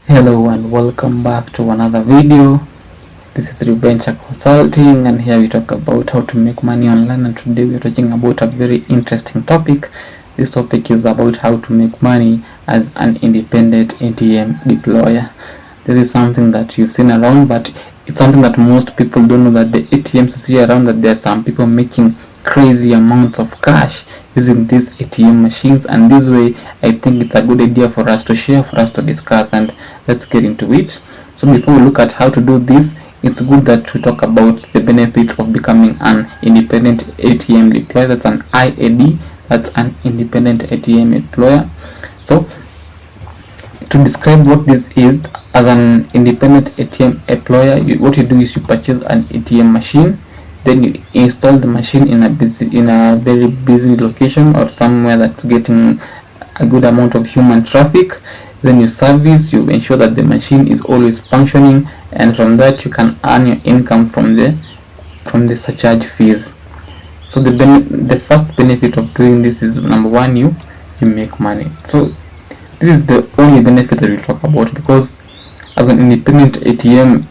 Hello and welcome back to another video. This is Reventure Consulting, and here we talk about how to make money online, and today we're talking about a very interesting topic. This topic is about how to make money as an independent ATM deployer. This is something that you've seen around, but it's something that most people don't know, that the ATMs you see around, that there are some people making crazy amounts of cash using these ATM machines. And this way I think it's a good idea for us to share, for us to discuss, and let's get into it. So before we look at how to do this, it's good that we talk about the benefits of becoming an independent ATM deployer. That's an IAD, that's an independent ATM deployer. So to describe what this is, as an independent ATM deployer, what you do is you purchase an ATM machine, then you install the machine in a very busy location or somewhere that's getting a good amount of human traffic. Then you service, you ensure that the machine is always functioning, and from that you can earn your income from the surcharge fees. So the first benefit of doing this is, number one, you make money. So this is the only benefit that we'll talk about, because as an independent ATM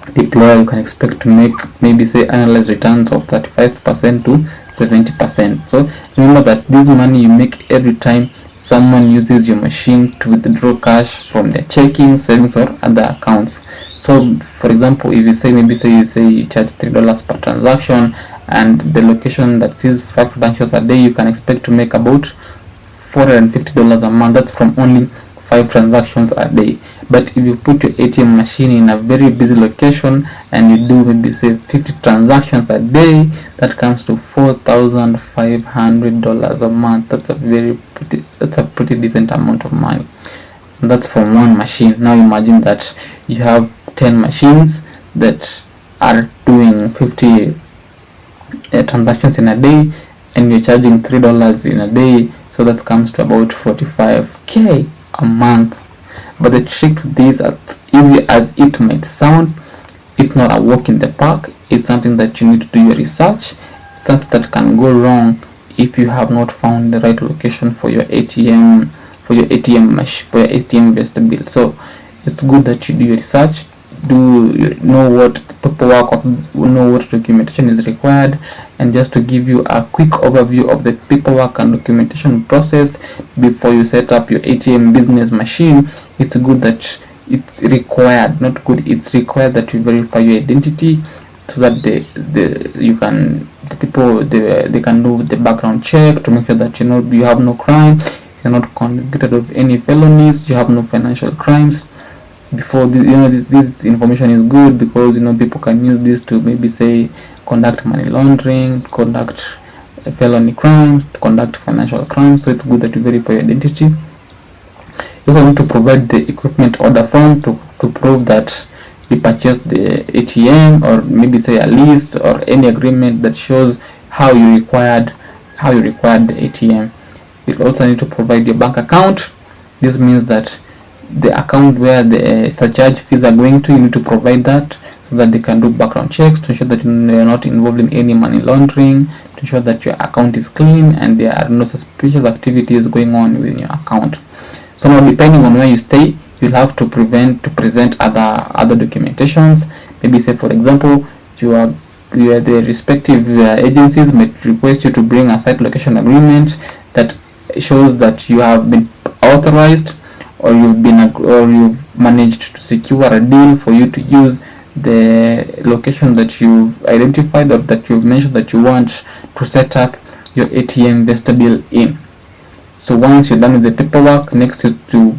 deployer, you can expect to make maybe say annualized returns of 35% to 70%. So remember that this money you make every time someone uses your machine to withdraw cash from their checking, savings, or other accounts. So for example, if you say you charge $3 per transaction, and the location that sees 5 transactions a day, you can expect to make about $450 a month. That's from only 5 transactions a day. But if you put your ATM machine in a very busy location and you do maybe say 50 transactions a day, that comes to $4,500 a month. That's a pretty decent amount of money. And that's from one machine. Now imagine that you have 10 machines that are doing 50 transactions in a day, and you're charging $3 in a day, so that comes to about $45K a month. But the trick to this, as easy as it might sound, it's not a walk in the park. It's something that you need to do your research. It's something that can go wrong if you have not found the right location for your ATM vestibule. So it's good that you do your research, know what paperwork or know what documentation is required. And just to give you a quick overview of the paperwork and documentation process before you set up your ATM business machine, it's required that you verify your identity, so that they can do the background check to make sure that you have no crime, you're not convicted of any felonies, you have no financial crimes. Before this information is good, because people can use this to maybe say conduct money laundering, conduct felony crimes, conduct financial crimes. So it's good that you verify your identity. You also need to provide the equipment order form to prove that you purchased the ATM, or maybe say a list or any agreement that shows how you required the ATM. You also need to provide your bank account. This means that the account where the surcharge fees are going to, you need to provide that, so that they can do background checks to ensure that you're not involved in any money laundering, to ensure that your account is clean and there are no suspicious activities going on within your account. So now, depending on where you stay, you'll have to present other documentations. Maybe say, for example, the respective agencies may request you to bring a site location agreement that shows that you have been authorized, or you've managed to secure a deal for you to use the location that you've identified, or that you've mentioned that you want to set up your ATM vestibule in. So once you're done with the paperwork, next is to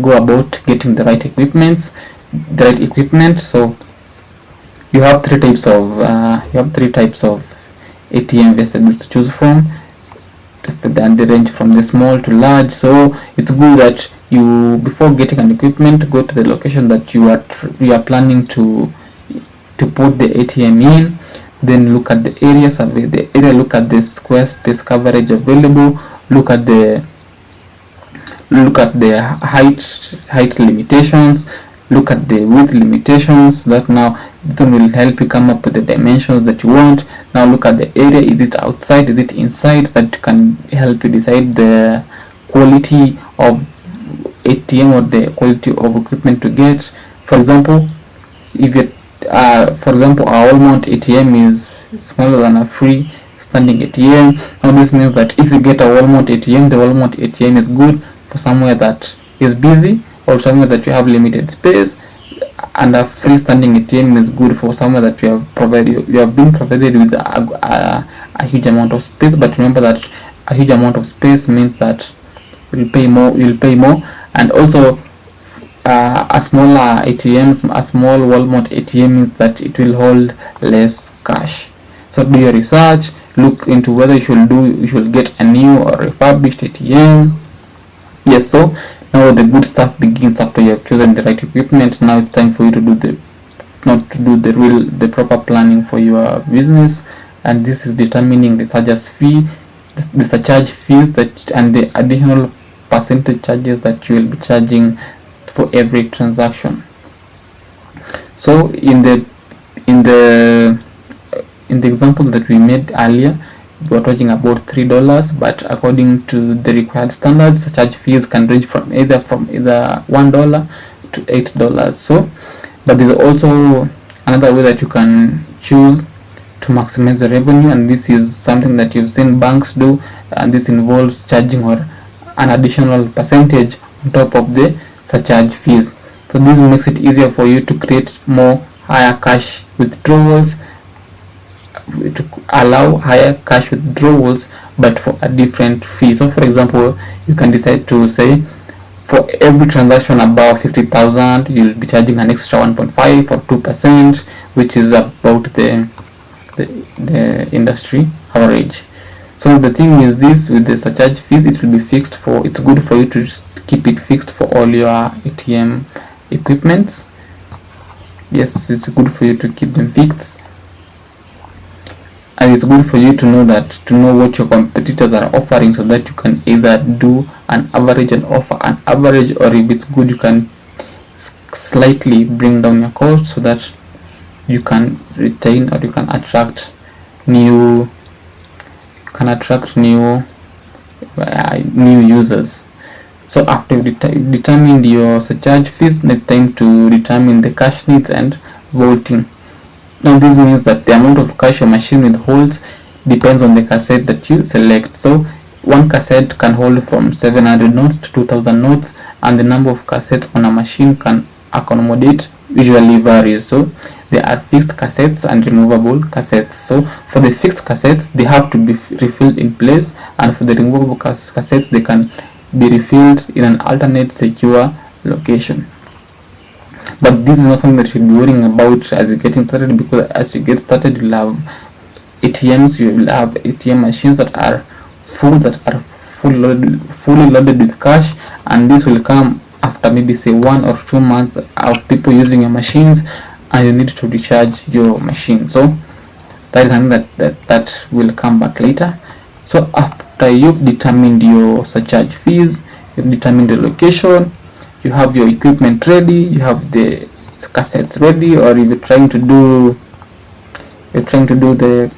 go about getting the right equipment. So you have three types of ATM vestibules to choose from. They range from the small to large. So it's good that you, before getting an equipment, go to the location that you are planning to put the ATM in. Then look at the area, survey the area, look at the square space coverage available, look at the height limitations, look at the width limitations. That now will help you come up with the dimensions that you want. Now look at the area, is it outside, is it inside? That can help you decide the quality of ATM or the quality of equipment to get. For example, if you for example, our Walmart ATM is smaller than a free standing ATM. Now this means that if you get a Walmart ATM, the Walmart ATM is good for somewhere that is busy or somewhere that you have limited space, and a freestanding ATM is good for somewhere that you have been provided with a huge amount of space. But remember that a huge amount of space means that you'll pay more, and also a smaller ATM, a small Walmart ATM means that it will hold less cash. So do your research, look into whether you should get a new or refurbished ATM. Yes, so now the good stuff begins after you have chosen the right equipment. Now it's time for you to do the proper planning for your business, and this is determining the surcharge fees that and the additional percentage charges that you will be charging for every transaction. So in the example that we made earlier, we were talking about $3, but according to the required standards, charge fees can range from either $1 to $8. So, but there's also another way that you can choose to maximize the revenue, and this is something that you've seen banks do, and this involves charging or an additional percentage on top of the surcharge fees. So this makes it easier for you to create higher cash withdrawals, to allow higher cash withdrawals, but for a different fee. So for example, you can decide to say for every transaction above 50,000 you'll be charging an extra 1.5 or 2%, which is about the industry average. So the thing is this, with the surcharge fees, it will be fixed it's good for you to keep it fixed for all your ATM equipments. Yes, it's good for you to keep them fixed, and it's good for you to know what your competitors are offering, so that you can either do an average and offer an average, or if it's good, you can slightly bring down your cost so that you can retain or you can attract new users. So after you've determined your surcharge fees, it's time to determine the cash needs and vaulting. Now this means that the amount of cash your machine withholds depends on the cassette that you select. So one cassette can hold from 700 notes to 2000 notes, and the number of cassettes on a machine can accommodate usually varies. So there are fixed cassettes and removable cassettes. So for the fixed cassettes, they have to be refilled in place, and for the removable cassettes, they can be refilled in an alternate secure location. But this is not something that you should be worrying about as you're getting started, because as you get started, you'll have ATMs, you will have ATM machines that are fully loaded with cash, and this will come after maybe say 1 or 2 months of people using your machines, and you need to recharge your machine. So that is something that will come back later. So after you've determined your surcharge fees, you've determined the location, you have your equipment ready, you have the cassettes ready, or if you're trying to do the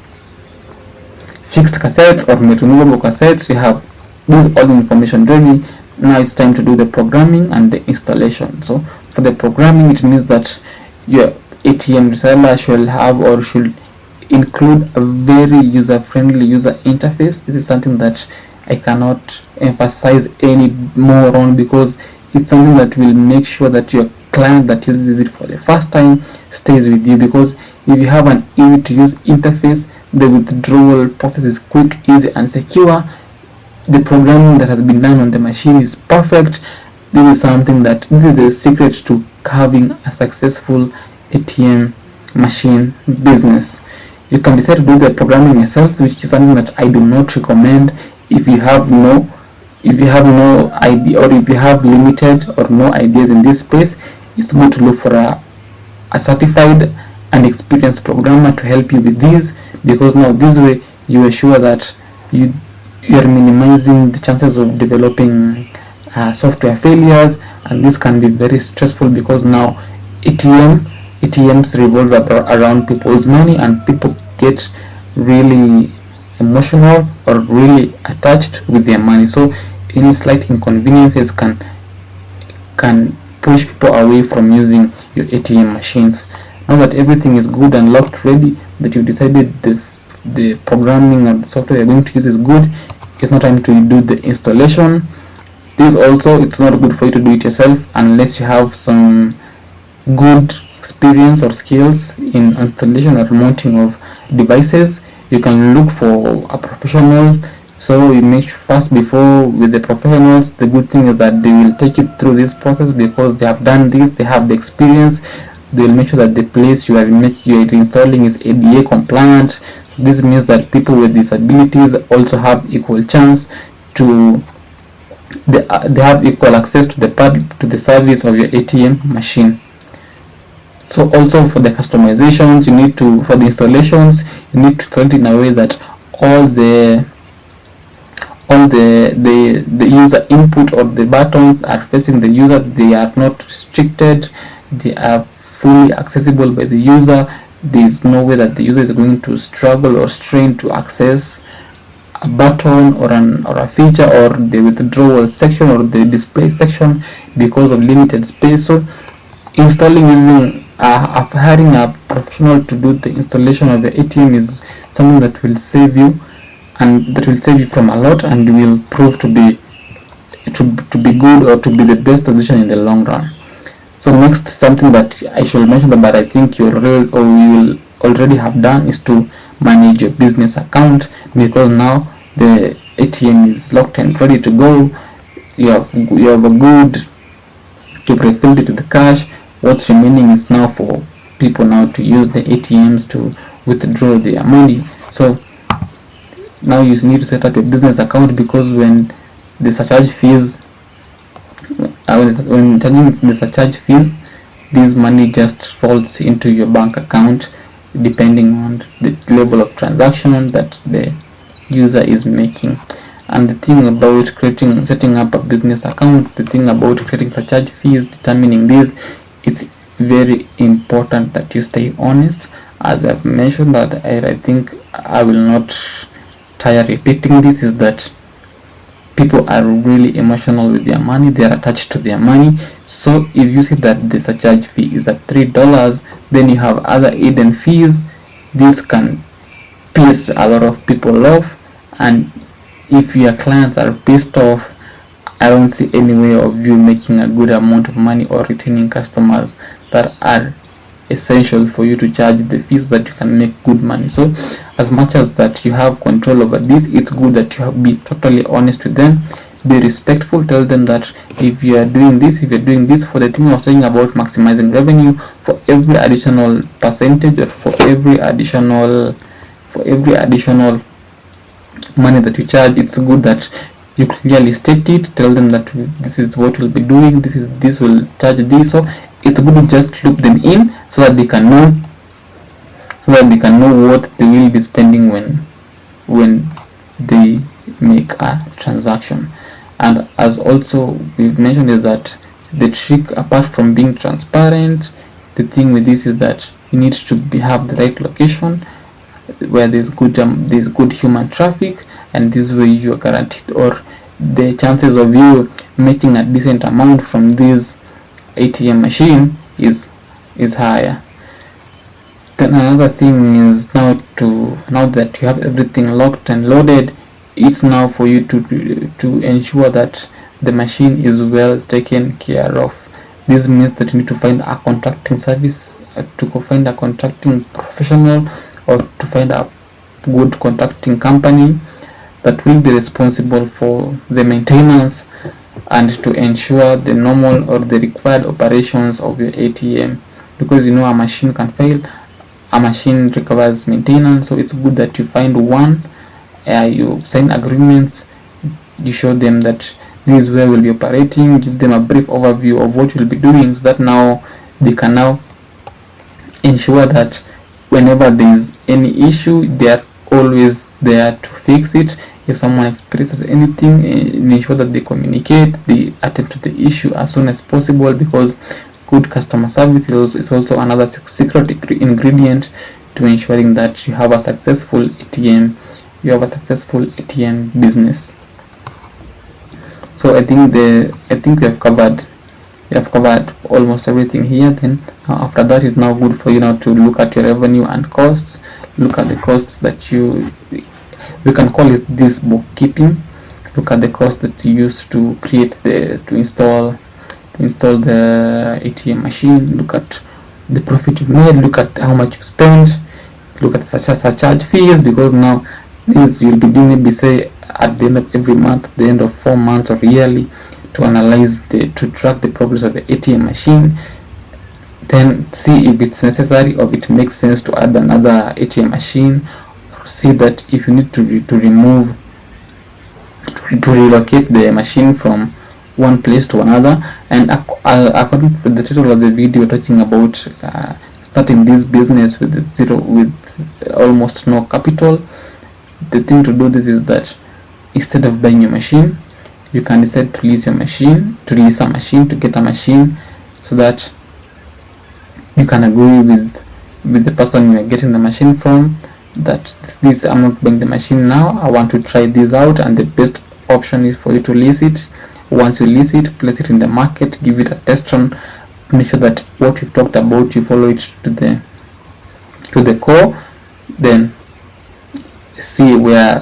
fixed cassettes or removable cassettes, you have this all information ready. Now it's time to do the programming and the installation. So for the programming, it means that your ATM reseller should include a very user-friendly user interface. This is something that I cannot emphasize any more on, because it's something that will make sure that your client that uses it for the first time stays with you, because if you have an easy to use interface, the withdrawal process is quick, easy and secure. The programming that has been done on the machine is perfect. This is the secret to having a successful ATM machine business. You can decide to do the programming yourself, which is something that I do not recommend. If you have no idea, or if you have limited or no ideas in this space, it's good to look for a certified and experienced programmer to help you with this, because now this way you are sure that you're minimizing the chances of developing software failures, and this can be very stressful, because now ATMs revolve around people's money, and people get really emotional or really attached with their money. So any slight inconveniences can can push people away from using your ATM machines. Now that everything is good and locked ready, that you've decided the programming or the software you're going to use is good, it's not time to do the installation. This also, it's not good for you to do it yourself unless you have some good experience or skills in installation or mounting of devices. You can look for a professional. So you make sure first, before with the professionals, the good thing is that they will take you through this process because they have done this, they have the experience. They will make sure that the place you are installing is ADA compliant. This means that people with disabilities also have equal chance to they have equal access to the service of your ATM machine. So also for the customizations, for the installations, you need to do it in a way that all the user input or the buttons are facing the user. They are not restricted. They are fully accessible by the user. There is no way that the user is going to struggle or strain to access a button or a feature or the withdrawal section or the display section because of limited space. So installing using hiring a professional to do the installation of the ATM is something that will save you, and that will save you from a lot, and will prove to be good or to be the best decision in the long run. So next, something that I should mention, but I think you will already have done, is to manage your business account, because now the ATM is locked and ready to go. You've refilled it with the cash. What's remaining is now for people now to use the ATMs to withdraw their money. So now you need to set up a business account, because when the surcharge fees, when charging the surcharge fees, this money just rolls into your bank account depending on the level of transaction that the user is making. And the thing about setting up a business account, the thing about creating surcharge fees, determining this, it's very important that you stay honest. As I've mentioned, that I think I will not tire repeating this, is that people are really emotional with their money. They are attached to their money. So if you see that the surcharge fee is at $3, then you have other hidden fees. This can piss a lot of people off, and if your clients are pissed off, I don't see any way of you making a good amount of money or retaining customers that are essential for you to charge the fees that you can make good money. So as much as that you have control over this, it's good that you be totally honest with them, be respectful, tell them that if you're doing this for the thing I was talking about, maximizing revenue, for every additional percentage or for every additional money that you charge, it's good that you clearly state it, tell them that this is what we'll be doing, this will charge this. So it's good to just loop them in so that they can know what they will be spending when they make a transaction. And as also we've mentioned, is that the trick, apart from being transparent, the thing with this is that you need to have the right location where there's good human traffic, and this way you are guaranteed, or the chances of you making a decent amount from this ATM machine is higher. Then another thing is now that you have everything locked and loaded, it's now for you to ensure that the machine is well taken care of. This means that you need to find a contracting service, to find a contracting professional, or to find a good contracting company that will be responsible for the maintenance and to ensure the normal or the required operations of your ATM, because a machine can fail, a machine requires maintenance. So it's good that you find one, you sign agreements, you show them that this is where we'll be operating, give them a brief overview of what you'll be doing, so that now they can now ensure that whenever there is any issue, they are always there to fix it. If someone experiences anything, ensure that they communicate, they attend to the issue as soon as possible, because good customer service is also another secret ingredient to ensuring that you have a successful ATM business. So I think we have covered You have covered almost everything here. Then after that, it's now good for you now to look at your revenue and costs. Look at the costs that we can call it this bookkeeping. Look at the cost that you used to install the ATM machine. Look at the profit you've made. Look at how much you spent. Look at such as surcharge fees, because now this you'll be doing maybe say at the end of every month, at the end of 4 months or yearly, to analyze to track the progress of the ATM machine, then see if it's necessary or if it makes sense to add another ATM machine, or see that if you need to relocate the machine from one place to another. And according to the title of the video, we're talking about starting this business with almost no capital. The thing to do this is that instead of buying a machine, you can decide to lease a machine, to get a machine, so that you can agree with the person you are getting the machine from that this I'm not buying the machine now, I want to try this out, and the best option is for you to lease it. Once you lease it, place it in the market, give it a test run, make sure that what you've talked about, you follow it to the core, then see where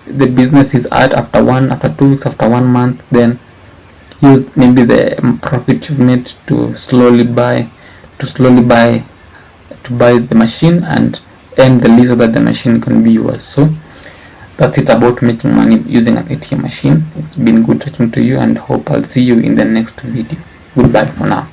the business is at after 2 weeks, after 1 month. Then use maybe the profit you've made to slowly buy the machine and end the lease so that the machine can be yours. So that's it about making money using an ATM machine. It's been good talking to you, and hope I'll see you in the next video. Goodbye for now.